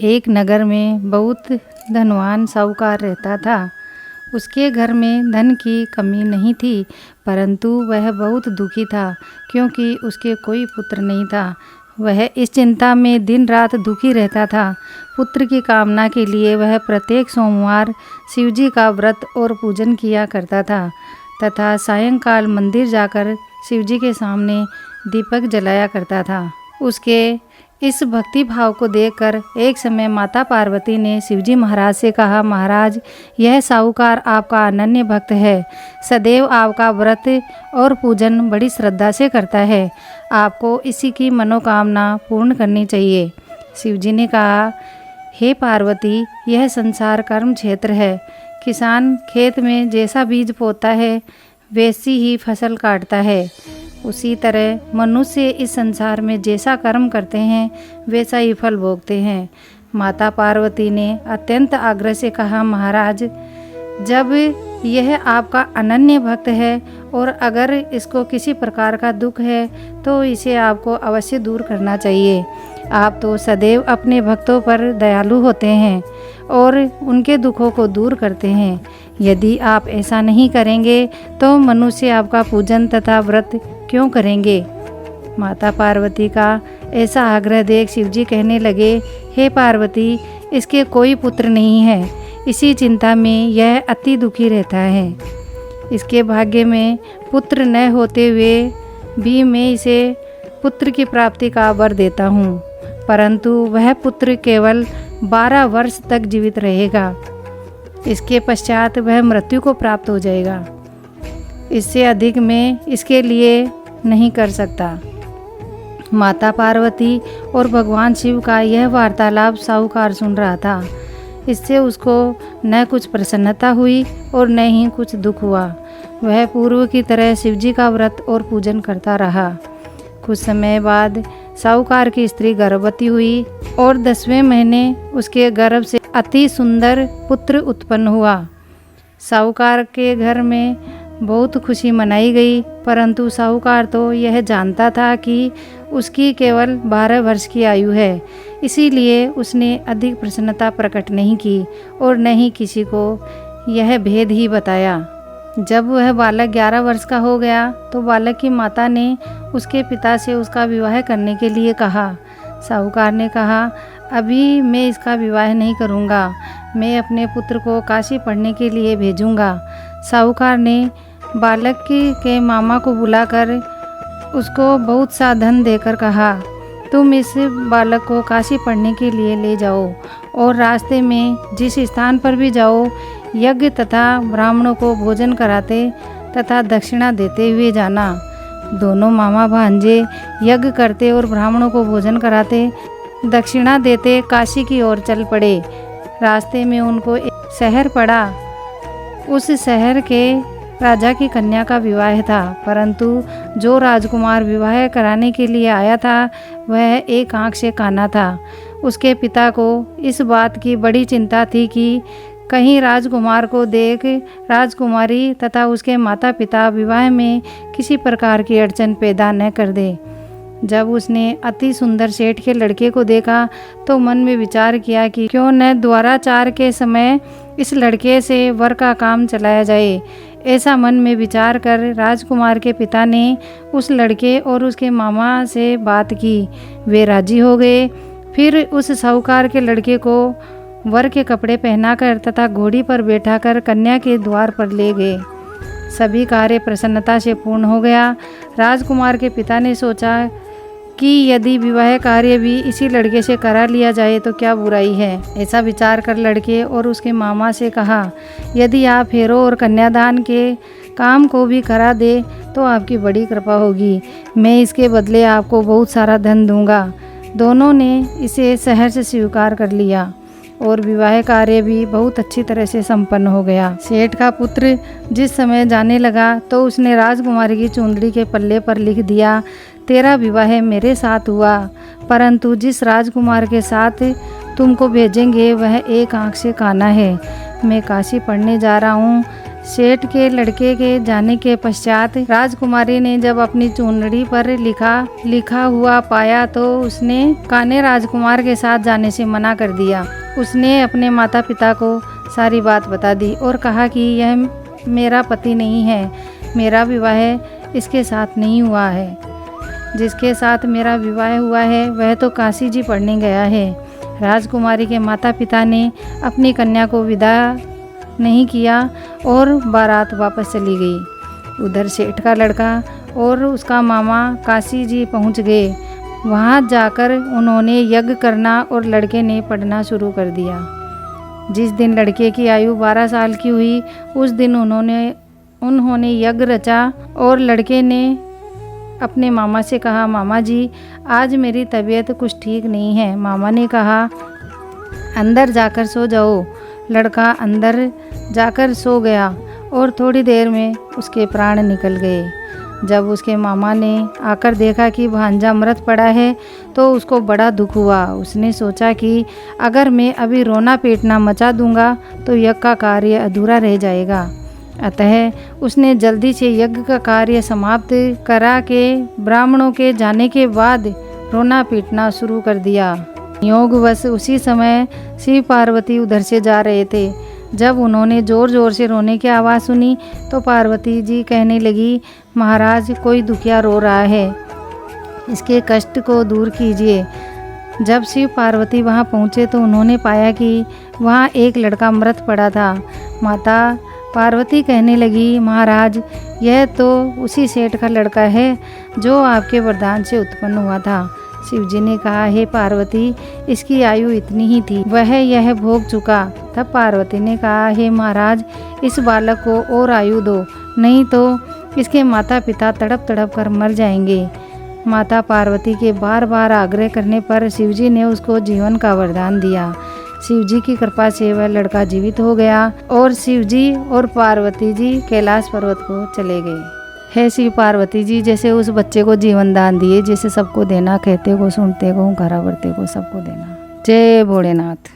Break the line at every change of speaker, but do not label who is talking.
एक नगर में बहुत धनवान साहूकार रहता था। उसके घर में धन की कमी नहीं थी, परंतु वह बहुत दुखी था क्योंकि उसके कोई पुत्र नहीं था। वह इस चिंता में दिन रात दुखी रहता था। पुत्र की कामना के लिए वह प्रत्येक सोमवार शिवजी का व्रत और पूजन किया करता था तथा सायंकाल मंदिर जाकर शिवजी के सामने दीपक जलाया करता था। उसके इस भक्ति भाव को देखकर एक समय माता पार्वती ने शिवजी महाराज से कहा, महाराज, यह साहूकार आपका अनन्य भक्त है, सदैव आपका व्रत और पूजन बड़ी श्रद्धा से करता है, आपको इसी की मनोकामना पूर्ण करनी चाहिए। शिवजी ने कहा, हे पार्वती, यह संसार कर्म क्षेत्र है। किसान खेत में जैसा बीज बोता है वैसी ही फसल काटता है। उसी तरह मनुष्य इस संसार में जैसा कर्म करते हैं वैसा ही फल भोगते हैं। माता पार्वती ने अत्यंत आग्रह से कहा, महाराज, जब यह आपका अनन्य भक्त है और अगर इसको किसी प्रकार का दुख है तो इसे आपको अवश्य दूर करना चाहिए। आप तो सदैव अपने भक्तों पर दयालु होते हैं और उनके दुखों को दूर करते हैं। यदि आप ऐसा नहीं करेंगे तो मनुष्य आपका पूजन तथा व्रत क्यों करेंगे। माता पार्वती का ऐसा आग्रह देख शिवजी कहने लगे, हे पार्वती, इसके कोई पुत्र नहीं है, इसी चिंता में यह अति दुखी रहता है। इसके भाग्य में पुत्र न होते हुए भी मैं इसे पुत्र की प्राप्ति का वर देता हूँ, परंतु वह पुत्र केवल 12 वर्ष तक जीवित रहेगा। इसके पश्चात वह मृत्यु को प्राप्त हो जाएगा। इससे अधिक मैं इसके लिए नहीं कर सकता। माता पार्वती और भगवान शिव का यह वार्तालाप साहूकार सुन रहा था। इससे उसको न कुछ प्रसन्नता हुई और न ही कुछ दुख हुआ। वह पूर्व की तरह शिवजी का व्रत और पूजन करता रहा। कुछ समय बाद साहूकार की स्त्री गर्भवती हुई और 10वें महीने उसके गर्भ से अति सुंदर पुत्र उत्पन्न हुआ। साहूकार के घर में बहुत खुशी मनाई गई, परंतु साहूकार तो यह जानता था कि उसकी केवल 12 वर्ष की आयु है, इसीलिए उसने अधिक प्रसन्नता प्रकट नहीं की और न ही किसी को यह भेद ही बताया। जब वह बालक 11 वर्ष का हो गया तो बालक की माता ने उसके पिता से उसका विवाह करने के लिए कहा। साहूकार ने कहा, अभी मैं इसका विवाह नहीं करूँगा, मैं अपने पुत्र को काशी पढ़ने के लिए भेजूँगा। साहूकार ने बालक के मामा को बुलाकर उसको बहुत सा धन देकर कहा, तुम इस बालक को काशी पढ़ने के लिए ले जाओ और रास्ते में जिस स्थान पर भी जाओ यज्ञ तथा ब्राह्मणों को भोजन कराते तथा दक्षिणा देते हुए जाना। दोनों मामा भांजे यज्ञ करते और ब्राह्मणों को भोजन कराते, दक्षिणा देते काशी की ओर चल पड़े। रास्ते में उनको एक शहर पड़ा। उस शहर के राजा की कन्या का विवाह था, परंतु जो राजकुमार विवाह कराने के लिए आया था वह एक आंख से काना था। उसके पिता को इस बात की बड़ी चिंता थी कि कहीं राजकुमार को देख राजकुमारी तथा उसके माता पिता विवाह में किसी प्रकार की अड़चन पैदा न कर दे। जब उसने अति सुंदर सेठ के लड़के को देखा तो मन में विचार किया कि क्यों न द्वाराचार के समय इस लड़के से वर का काम चलाया जाए। ऐसा मन में विचार कर राजकुमार के पिता ने उस लड़के और उसके मामा से बात की। वे राजी हो गए। फिर उस साहूकार के लड़के को वर के कपड़े पहनाकर तथा घोड़ी पर बैठाकर कन्या के द्वार पर ले गए। सभी कार्य प्रसन्नता से पूर्ण हो गया। राजकुमार के पिता ने सोचा कि यदि विवाह कार्य भी इसी लड़के से करा लिया जाए तो क्या बुराई है। ऐसा विचार कर लड़के और उसके मामा से कहा, यदि आप फेरों और कन्यादान के काम को भी करा दे तो आपकी बड़ी कृपा होगी, मैं इसके बदले आपको बहुत सारा धन दूंगा। दोनों ने इसे सहर्ष से स्वीकार कर लिया और विवाह कार्य भी बहुत अच्छी तरह से संपन्न हो गया। सेठ का पुत्र जिस समय जाने लगा तो उसने राजकुमारी की चुंदड़ी के पल्ले पर लिख दिया, तेरा विवाह मेरे साथ हुआ, परंतु जिस राजकुमार के साथ तुमको भेजेंगे वह एक आंख से काना है। मैं काशी पढ़ने जा रहा हूँ, सेठ के लड़के के जाने के पश्चात राजकुमारी ने जब अपनी चुनरी पर लिखा हुआ पाया तो उसने कान्हे राजकुमार के साथ जाने से मना कर दिया। उसने अपने माता पिता को सारी बात बता दी और कहा कि यह मेरा पति नहीं है, मेरा विवाह इसके साथ नहीं हुआ है। जिसके साथ मेरा विवाह हुआ है वह तो काशी जी पढ़ने गया है। राजकुमारी के माता पिता ने अपनी कन्या को विदा नहीं किया और बारात वापस चली गई। उधर सेठ का लड़का और उसका मामा काशी जी पहुंच गए। वहां जाकर उन्होंने यज्ञ करना और लड़के ने पढ़ना शुरू कर दिया। जिस दिन लड़के की आयु 12 साल की हुई उस दिन उन्होंने यज्ञ रचा और लड़के ने अपने मामा से कहा, मामा जी आज मेरी तबीयत कुछ ठीक नहीं है। मामा ने कहा अंदर जाकर सो जाओ। लड़का अंदर जाकर सो गया और थोड़ी देर में उसके प्राण निकल गए। जब उसके मामा ने आकर देखा कि भांजा मृत पड़ा है तो उसको बड़ा दुख हुआ। उसने सोचा कि अगर मैं अभी रोना पीटना मचा दूंगा तो यज्ञ का कार्य अधूरा रह जाएगा। अतः उसने जल्दी से यज्ञ का कार्य समाप्त करा के ब्राह्मणों के जाने के बाद रोना पीटना शुरू कर दिया। योगवश उसी समय शिव पार्वती उधर से जा रहे थे। जब उन्होंने ज़ोर ज़ोर से रोने की आवाज़ सुनी तो पार्वती जी कहने लगी, महाराज कोई दुखिया रो रहा है, इसके कष्ट को दूर कीजिए। जब शिव पार्वती वहां पहुंचे तो उन्होंने पाया कि वहां एक लड़का मृत पड़ा था। माता पार्वती कहने लगी, महाराज यह तो उसी सेठ का लड़का है जो आपके वरदान से उत्पन्न हुआ था। शिवजी ने कहा, हे पार्वती इसकी आयु इतनी ही थी, वह यह भोग चुका। तब पार्वती ने कहा, हे महाराज इस बालक को और आयु दो, नहीं तो इसके माता पिता तड़प तड़प कर मर जाएंगे। माता पार्वती के बार बार आग्रह करने पर शिवजी ने उसको जीवन का वरदान दिया। शिवजी की कृपा से वह लड़का जीवित हो गया और शिवजी और पार्वती जी कैलाश पर्वत को चले गए। हे शिव पार्वती जी जैसे उस बच्चे को जीवन दान दिए, जैसे सबको देना, कहते को सुनते को, घरा वर्ते को सबको देना। जय भोलेनाथ।